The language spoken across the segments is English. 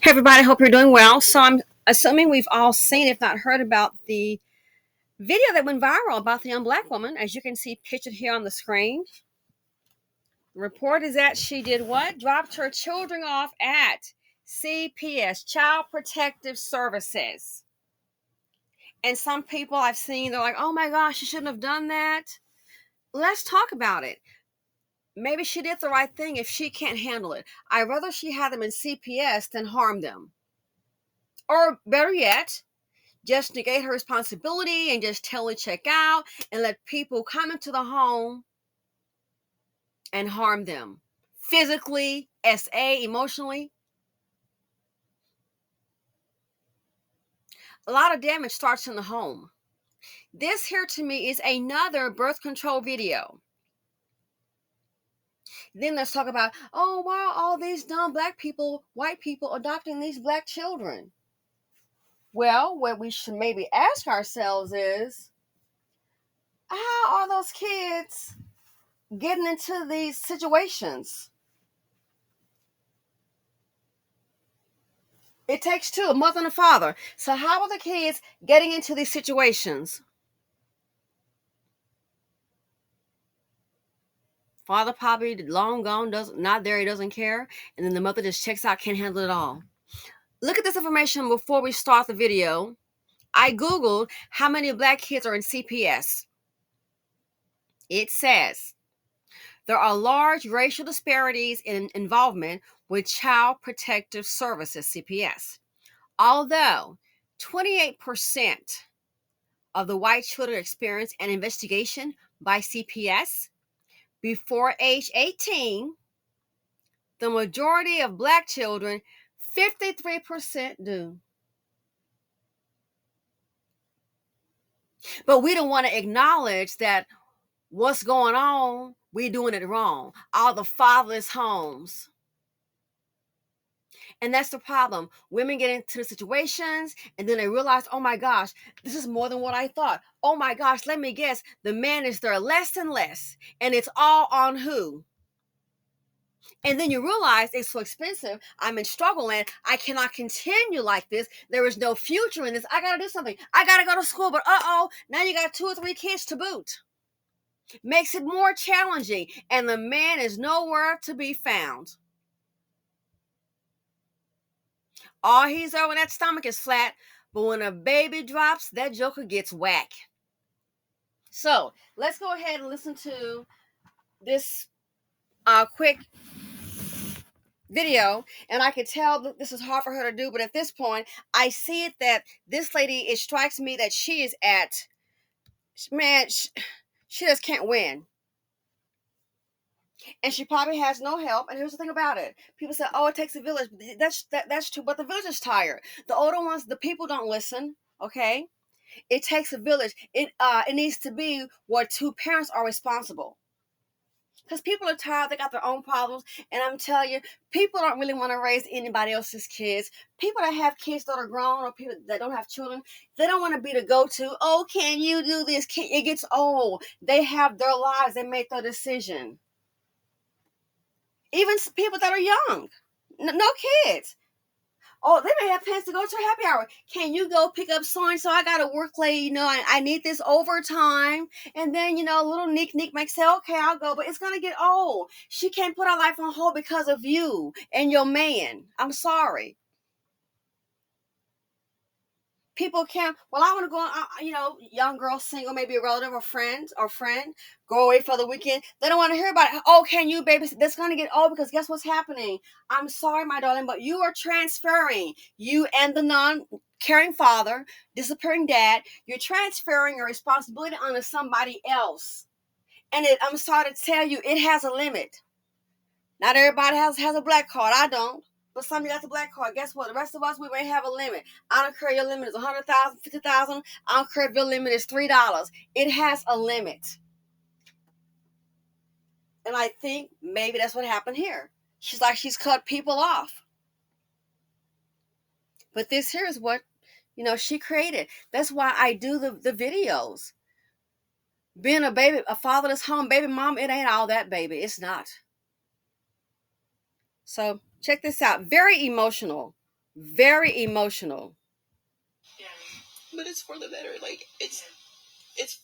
Hey everybody, hope you're doing well. So I'm assuming we've all seen, if not heard about the video that went viral about the young black woman, as you can see pictured here on the screen. The report is that she did what? Dropped her children off at CPS, Child Protective Services. And some people I've seen, they're like, oh my gosh, she shouldn't have done that. Let's talk about it. Maybe she did the right thing if she can't handle it. I'd rather she had them in CPS than harm them. Or better yet, just negate her responsibility and just totally check out and let people come into the home and harm them physically, emotionally. A lot of damage starts in the home. This here to me is another birth control video. Then let's talk about, oh, why are all these dumb black people, white people adopting these black children? Well, what we should maybe ask ourselves is, how are those kids getting into these situations? It takes two, a mother and a father. So how are the kids getting into these situations? Father probably long gone, doesn't not there, he doesn't care, and then the mother just checks out, can't handle it all. Look at this information before we start the video. I googled how many black kids are in CPS. It says there are large racial disparities in involvement with Child Protective Services (CPS). Although 28% of the white children experience an investigation by CPS before age 18, the majority of black children, 53%, do. But we don't want to acknowledge that what's going on, we're doing it wrong. All the fatherless homes. And that's the problem. Women get into the situations and then they realize, oh my gosh, this is more than what I thought. Oh my gosh, let me guess. The man is there less and less. And it's all on who? And then you realize it's so expensive. I'm in struggle and I cannot continue like this. There is no future in this. I got to do something. I got to go to school. But now you got 2 or 3 kids to boot. Makes it more challenging. And the man is nowhere to be found. All he's over, that stomach is flat. But when a baby drops, that joker gets whack. So let's go ahead and listen to this quick video, and I could tell that this is hard for her to do, but at this point I see it that this lady, it strikes me that she is at, man, she just can't win, and she probably has no help. And here's the thing about it: people say, oh, it takes a village. That's true, but the village is tired. The older ones, the people don't listen. Okay, it takes a village. It needs to be where 2 parents are responsible, because people are tired. They got their own problems. And I'm telling you, people don't really want to raise anybody else's kids. People that have kids that are grown, or people that don't have children, they don't want to be the go-to. Oh, can you do this? It gets old. They have their lives. They make their decision. Even people that are young, no kids. Oh, they may have plans to go to a happy hour. Can you go pick up so and so? I got to work late. I need this overtime. And then, little Nick might say, okay, I'll go. But it's going to get old. She can't put her life on hold because of you and your man. I'm sorry. People can't, well, I want to go, young girl, single, maybe a relative or friend, go away for the weekend. They don't want to hear about it. Oh, can you babysit? That's going to get old, because guess what's happening? I'm sorry, my darling, but you are transferring, you and the non-caring father, disappearing dad, you're transferring your responsibility onto somebody else. And I'm sorry to tell you, it has a limit. Not everybody has a black card. I don't. But some of you got the black card. Guess what? The rest of us, we may have a limit. I don't care if your limit is 100,000, 50,000. I don't care if your limit is $3. It has a limit. And I think maybe that's what happened here. She's cut people off. But this here is what, she created. That's why I do the videos. Being a fatherless home baby mom, it ain't all that, baby. It's not. So check this out. Very emotional. Very emotional. Yeah. But it's for the better. Like, it's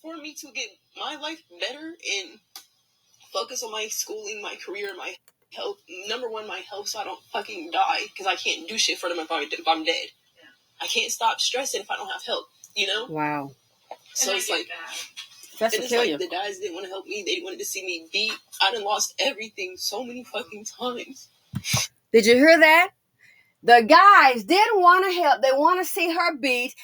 for me to get my life better and focus on my schooling, my career, my health. Number one, my health, so I don't fucking die, because I can't do shit for them if I'm dead. Yeah. I can't stop stressing if I don't have help, you know? Wow. So it's like, and it's like the dads didn't want to help me. They wanted to see me beat. I done lost everything so many fucking times. Did you hear that? The guys didn't want to help. They want to see her beat.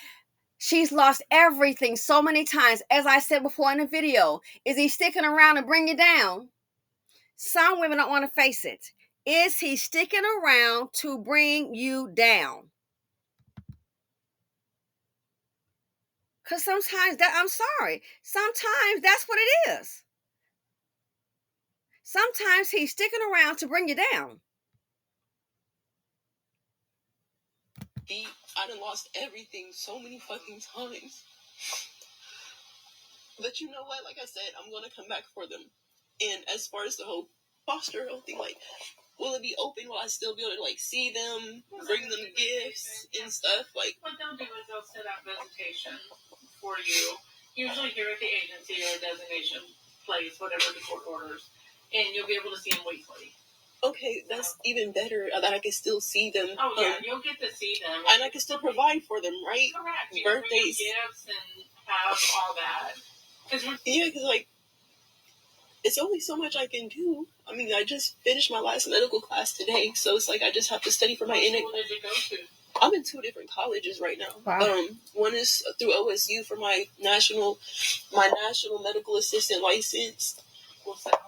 She's lost everything so many times. As I said before in the video, is he sticking around to bring you down? Some women don't want to face it. Is he sticking around to bring you down? Because sometimes I'm sorry, sometimes that's what it is. Sometimes he's sticking around to bring you down. I done lost everything so many fucking times. But you know what? Like I said, I'm going to come back for them. And as far as the whole foster home thing, like, will it be open? Will I still be able to, like, see them, bring them gifts and stuff? Like, what they'll do is they'll set up visitation for you, usually here at the agency or designation place, whatever the court orders, and you'll be able to see them weekly. Okay, that's even better, that I can still see them. Oh, yeah, you'll get to see them. And I can still provide for them, right? Correct. You birthdays. Gifts and have all that. Yeah, because, like, it's only so much I can do. I mean, I just finished my last medical class today, so it's like I just have to study for my NA. What did you go to? I'm in 2 different colleges right now. Wow. One is through OSU for my national medical assistant license. What's that?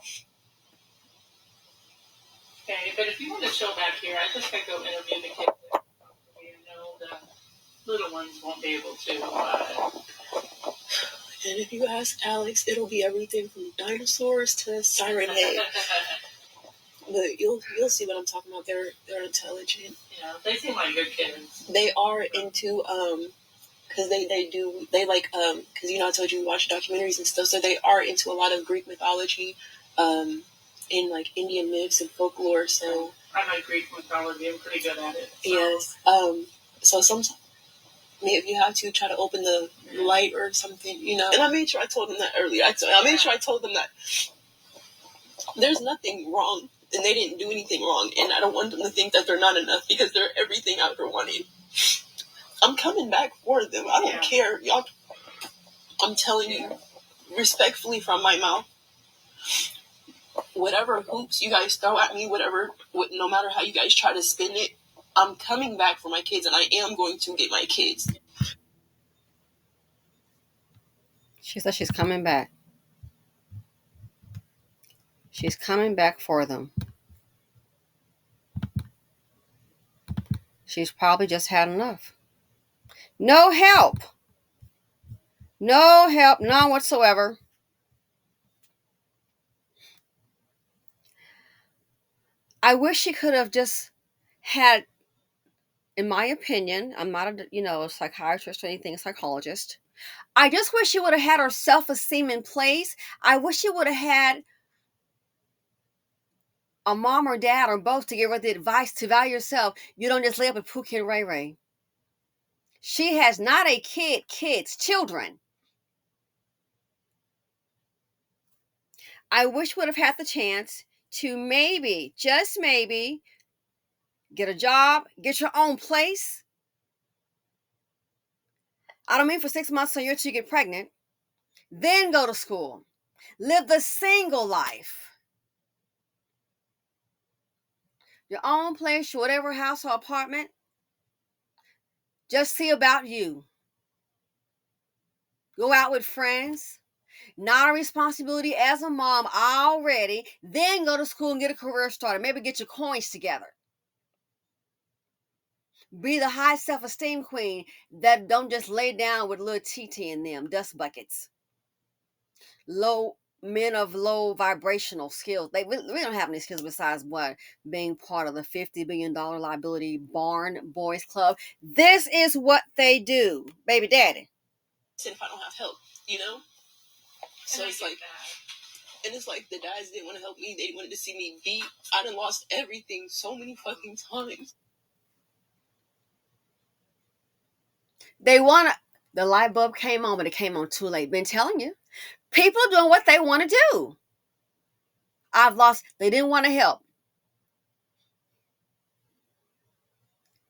Okay, but if you want to chill back here, I just gotta go interview the kids. You know, the little ones won't be able to. And if you ask Alex, it'll be everything from dinosaurs to Siren Head. But you'll see what I'm talking about. They're intelligent. Yeah, they seem like good kids. They are into because they like because I told you we watch documentaries and stuff, so they are into a lot of Greek mythology, and like Indian myths and folklore. So I like Greek mythology. I'm pretty good at it. So. Yes. So sometimes. If you have to try to open the light or something, And I made sure I told them that earlier. I made sure I told them that there's nothing wrong, and they didn't do anything wrong, and I don't want them to think that they're not enough because they're everything I've ever wanted. I'm coming back for them. I don't care, y'all. I'm telling you, respectfully from my mouth, whatever hoops you guys throw at me, no matter how you guys try to spin it, I'm coming back for my kids, and I am going to get my kids. She said she's coming back. She's coming back for them. She's probably just had enough. No help. No help, none whatsoever. I wish she could have just had, in my opinion, I'm not a psychiatrist or anything, a psychologist. I just wish she would have had her self-esteem in place. I wish she would have had a mom or dad or both to give her the advice to value yourself. You don't just lay up with Pookie and Ray Ray. She has not a kids, children. I wish would have had the chance to maybe, just maybe, get a job, get your own place. I don't mean for 6 months or a year till you get pregnant. Then go to school. Live the single life. Your own place, your whatever house or apartment. Just see about you. Go out with friends. Not a responsibility as a mom already. Then go to school and get a career started. Maybe get your coins together. Be the high self-esteem queen that don't just lay down with little TT in them, dust buckets. Men of low vibrational skills. We don't have any skills besides what? Being part of the $50 billion liability barn boys club. This is what they do, baby daddy. If I don't have help, So it's like, and it's like the dads didn't want to help me. They wanted to see me beat. I done lost everything so many fucking times. The light bulb came on, but it came on too late. Been telling you. People are doing what they want to do. They didn't want to help.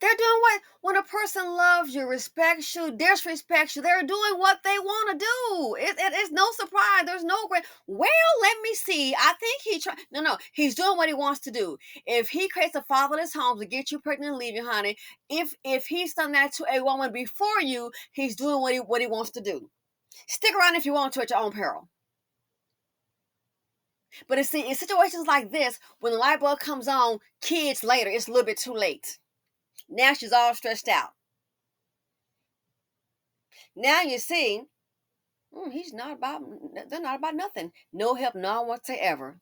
They're doing what, when a person loves you, respects you, disrespects you, they're doing what they want to do. It's no surprise. There's no great, well, let me see. I think no, he's doing what he wants to do. If he creates a fatherless home to get you pregnant and leave you, honey, if he's done that to a woman before you, he's doing what he wants to do. Stick around if you want to at your own peril. But in situations like this, when the light bulb comes on, kids later, it's a little bit too late. Now she's all stressed out. Now you see, they're not about nothing. No help, none whatsoever.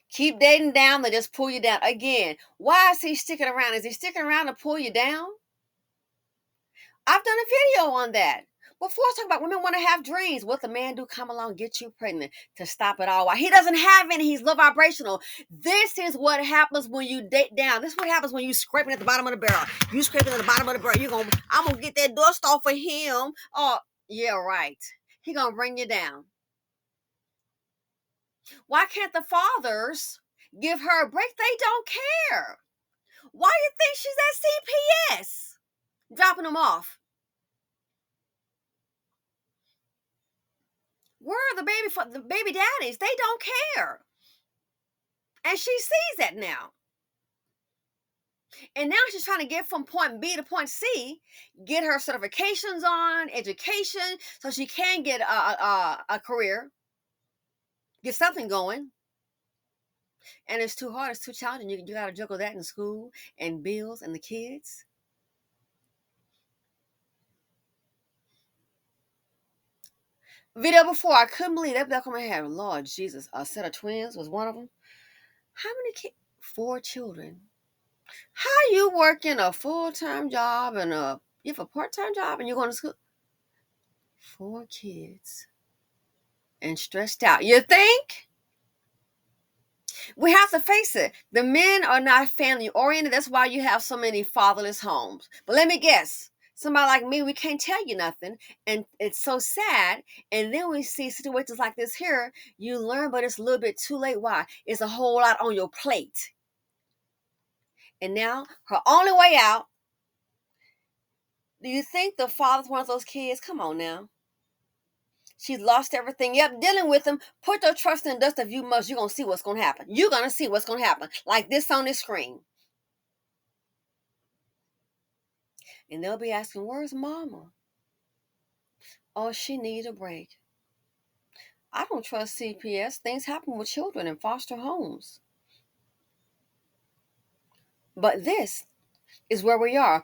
Keep dating down, they just pull you down. Again, why is he sticking around? Is he sticking around to pull you down? I've done a video on that. Before I talk about women want to have dreams, what the man do come along, get you pregnant to stop it all? Why? He doesn't have any. He's low vibrational. This is what happens when you date down. This is what happens when you scraping at the bottom of the barrel. You scraping at the bottom of the barrel. I'm gonna get that dust off of him. Oh, yeah, right. He gonna bring you down. Why can't the fathers give her a break? They don't care. Why do you think she's at CPS dropping them off? Where are the baby daddies? They don't care. And she sees that now. And now she's trying to get from point B to point C, get her certifications on, education, so she can get a career, get something going. And it's too hard. It's too challenging. You got to juggle that in school and bills and the kids. Video before, I couldn't believe that black woman had, Lord Jesus, a set of twins was one of them. How many kids? 4 children. How you working a full-time job and you have a part-time job and you're going to school? 4 kids. And stressed out. You think? We have to face it. The men are not family oriented. That's why you have so many fatherless homes. But let me guess. Somebody like me, we can't tell you nothing. And it's so sad. And then we see situations like this here. You learn, but it's a little bit too late. Why? It's a whole lot on your plate. And now her only way out. Do you think the father's one of those kids? Come on now. She's lost everything. Yep, dealing with them. Put your trust in dust if you must. You're going to see what's going to happen. You're going to see what's going to happen. Like this on this screen. And they'll be asking, where's mama? Oh, she needs a break. I don't trust CPS. Things happen with children in foster homes. But this is where we are.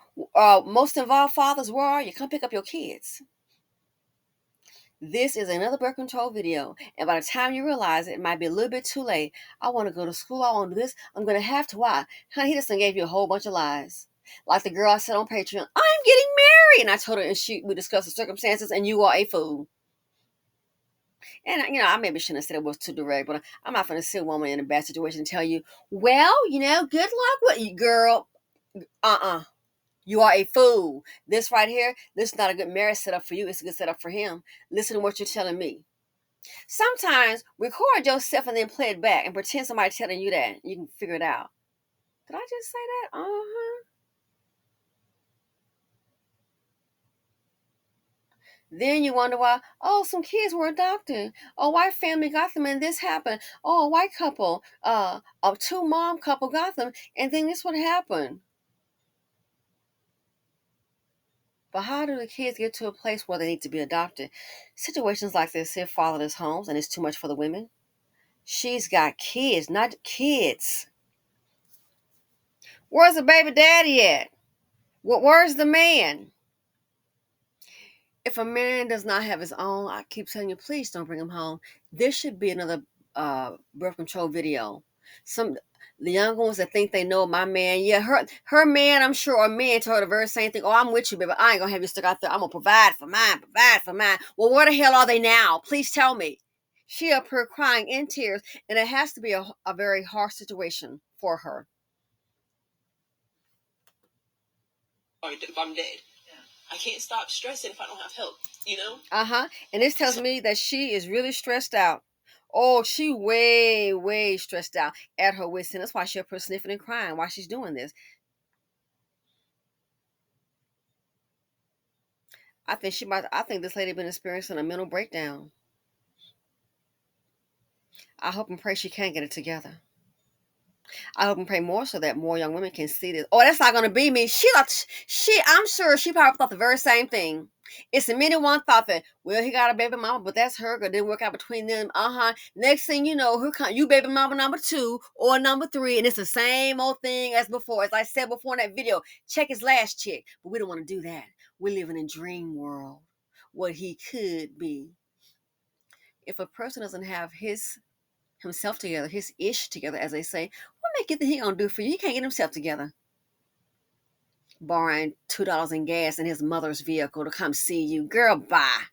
Most involved fathers, where are you? Come pick up your kids. This is another birth control video. And by the time you realize it might be a little bit too late. I want to go to school. I want to do this. I'm going to have to. Why? Honey, he just gave you a whole bunch of lies. Like the girl I said on Patreon, I'm getting married. And I told her, and we discussed the circumstances, and you are a fool. And, I maybe shouldn't have said it was too direct, but I'm not going to sit a woman in a bad situation and tell you, well, good luck with you, girl. You are a fool. This right here, this is not a good marriage setup for you. It's a good setup for him. Listen to what you're telling me. Sometimes record yourself and then play it back and pretend somebody's telling you that. You can figure it out. Did I just say that? Then you wonder why, some kids were adopted. A white family got them and this happened. A white couple, a 2-mom couple got them and then this would happen. But how do the kids get to a place where they need to be adopted? Situations like this here, fatherless homes, and it's too much for the women. She's got kids, not kids. Where's the baby daddy at? Where's the man? If a man does not have his own, I keep telling you, please don't bring him home. This should be another birth control video. The young ones that think they know my man, yeah, her man, I'm sure, or men told her the very same thing. Oh, I'm with you, baby. I ain't gonna have you stuck out there. I'm gonna provide for mine. Well, where the hell are they now? Please tell me. She up here crying in tears, and it has to be a very harsh situation for her. If I'm dead, I can't stop stressing if I don't have help, you know? And this tells me that she is really stressed out. Oh, she way stressed out at her wit's end. That's why she'll put sniffing and crying while she's doing this. I think this lady been experiencing a mental breakdown. I hope and pray she can get it together. I hope and pray more so that more young women can see this. Oh, that's not gonna be me. I'm sure she probably thought the very same thing. It's the many one thought that, well, he got a baby mama, but that's her. It didn't work out between them. Next thing you know, here come you baby mama number 2 or number 3, and it's the same old thing as before. As I said before in that video, check his last chick, but we don't want to do that. We're living in dream world, what he could be. If a person doesn't have himself together, his ish together, as they say, what make you think he gonna do for you? He can't get himself together. Borrowing $2 in gas in his mother's vehicle to come see you. Girl, bye.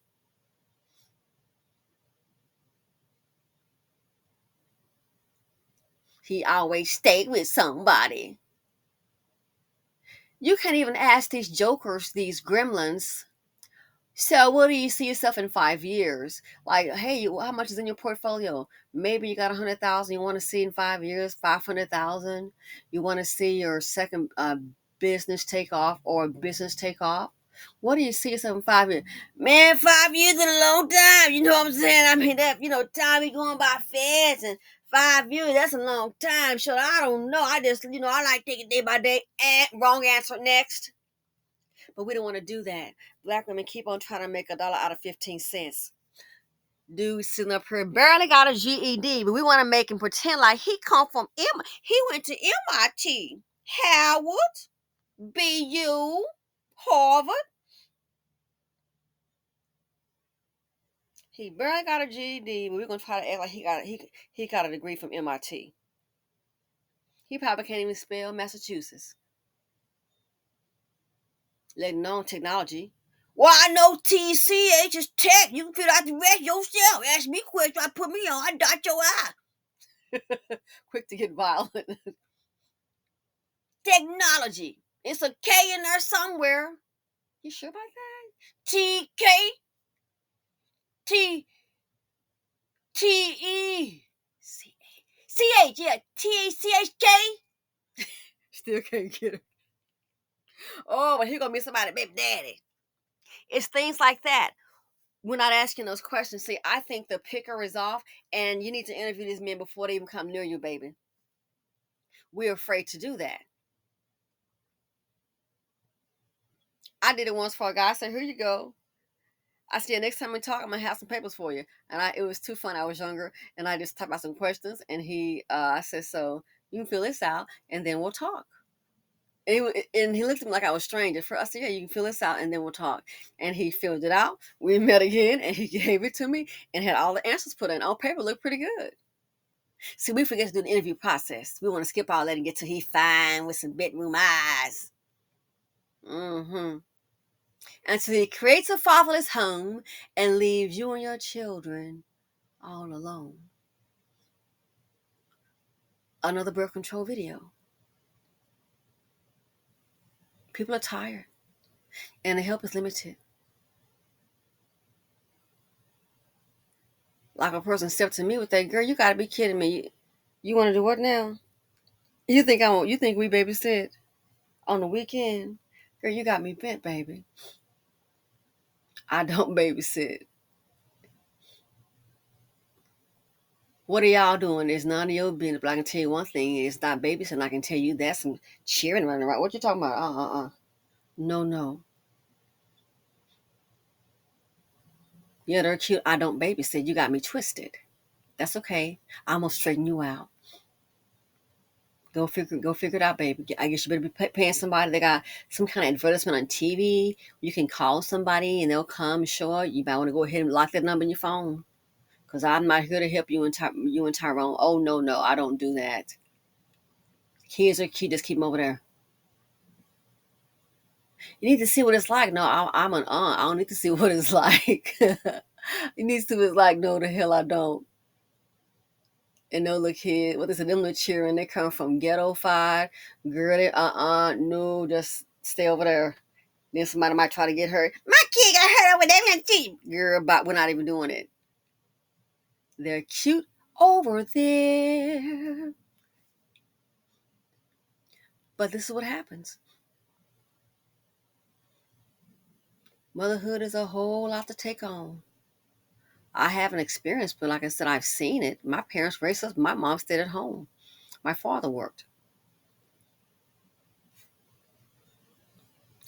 He always stayed with somebody. You can't even ask these jokers, these gremlins, so what do you see yourself in 5 years? Like, hey, how much is in your portfolio? Maybe you got 100,000. You want to see in 5 years, 500,000. You want to see your second business take off or business take off. What do you see yourself in 5 years? Man, 5 years is a long time. You know what I'm saying? I mean, that time is going by fast, and 5 years, that's a long time. So I don't know. I just, I like taking day by day. Wrong answer. Next. But we don't want to do that. Black women keep on trying to make $1 out of 15 cents. Dude sitting up here barely got a GED, but we want to make him pretend like he come from he went to MIT, Howard, BU, Harvard. He barely got a GED, but we're gonna try to act like he got a degree from MIT. He probably can't even spell Massachusetts. Letting known technology. Well, I know TCH is tech. You can figure out the rest yourself. Ask me questions. I put me on. I dot your eye. Quick to get violent. Technology. It's a K in there somewhere. You sure about that? TK. T. T-E. C-H. Yeah. T-A-C-H-K. Still can't get it. Oh, but he gonna be somebody, baby daddy. It's things like that. We're not asking those questions. See, I think the picker is off, and you need to interview these men before they even come near you, baby. We're afraid to do that. I did it once for a guy. I said, here you go. I said, next time we talk, I'm going to have some papers for you. And it was too fun. I was younger, and I just typed out some questions, and I said, so you can fill this out, and then we'll talk. And he looked at me like I was strange. At first, I said, yeah, you can fill this out, and then we'll talk. And he filled it out. We met again, and he gave it to me, and had all the answers put in. On paper, looked pretty good. See, we forget to do the interview process. We want to skip all that and get to he fine with some bedroom eyes. Mm-hmm. Until he creates a fatherless home and leaves you and your children all alone. Another birth control video. People are tired, and the help is limited. Like a person stepped to me with that, girl, you gotta be kidding me. You want to do what now? You think we babysit on the weekend? Girl, you got me bent, baby. I don't babysit. What are y'all doing? It's none of your business. But I can tell you one thing: it's not babysitting. I can tell you that's some cheering running around. What you talking about? No. Yeah, they're cute. I don't babysit. You got me twisted. That's okay. I'm gonna straighten you out. Go figure it out, baby. I guess you better be paying somebody. They got some kind of advertisement on TV. You can call somebody and they'll come and show up. You might want to go ahead and lock that number in your phone. Because I'm not here to help you and Tyrone. Oh, no, I don't do that. Kids are cute. Just keep them over there. You need to see what it's like. No, I'm an aunt. I don't need to see what it's like. You need to see what it's like. No, the hell I don't. And no little kid, what is it? Them little cheering. They come from ghetto five. Girl, no, just stay over there. Then somebody might try to get hurt. My kid got hurt over there. Girl, but we're not even doing it. They're cute over there. But this is what happens. Motherhood is a whole lot to take on. I haven't experienced, but like I said, I've seen it. My parents raised us. My mom stayed at home. My father worked.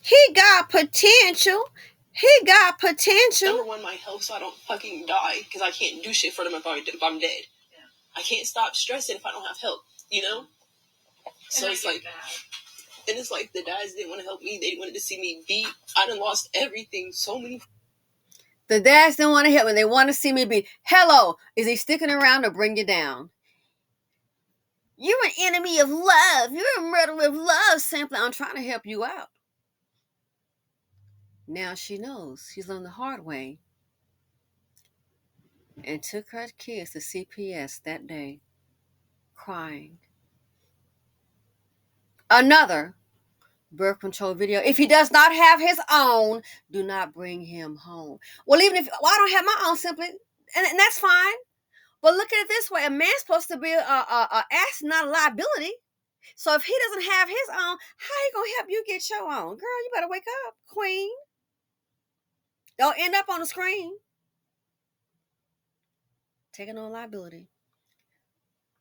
He got potential. He got potential. Number one, my health, so I don't fucking die, because I can't do shit for them if I'm dead. Yeah. I can't stop stressing if I don't have help, you know? So it's like, and it's like the dads didn't want to help me. They wanted to see me beat. I done lost everything. So many. The dads didn't want to help me. They want to see me beat. Hello, is he sticking around to bring you down? You're an enemy of love. You're a murderer of love. Simply, I'm trying to help you out. Now she knows. She's learned the hard way. And took her kids to CPS that day, crying. Another birth control video. If he does not have his own, do not bring him home. Well, even if I don't have my own, simply, and that's fine. But look at it this way: a man's supposed to be a asset, not a liability. So if he doesn't have his own, how he gonna help you get your own? Girl, you better wake up, queen. Don't end up on the screen taking on liability.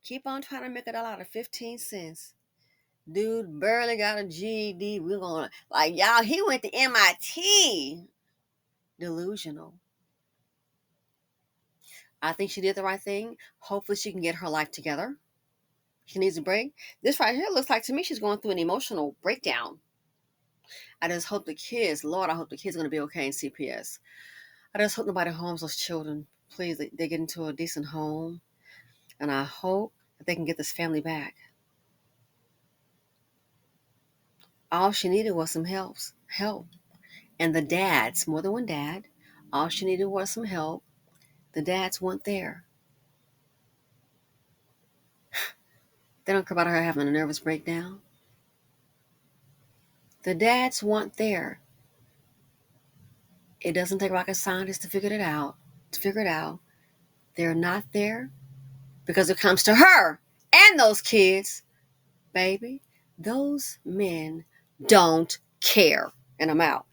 Keep on trying to make it out of 15 cents. Dude barely got a GED. We're gonna like y'all. He went to MIT. Delusional. I think she did the right thing. Hopefully, she can get her life together. She needs a break. This right here looks like to me she's going through an emotional breakdown. I just hope the kids, Lord, I hope the kids are going to be okay in CPS. I just hope nobody harms those children. Please, they get into a decent home. And I hope that they can get this family back. All she needed was some help. And the dads, more than one dad, all she needed was some help. The dads weren't there. They don't care about her having a nervous breakdown. The dads weren't there. It doesn't take rocket scientists to figure it out. They're not there because it comes to her and those kids. Baby, those men don't care. And I'm out.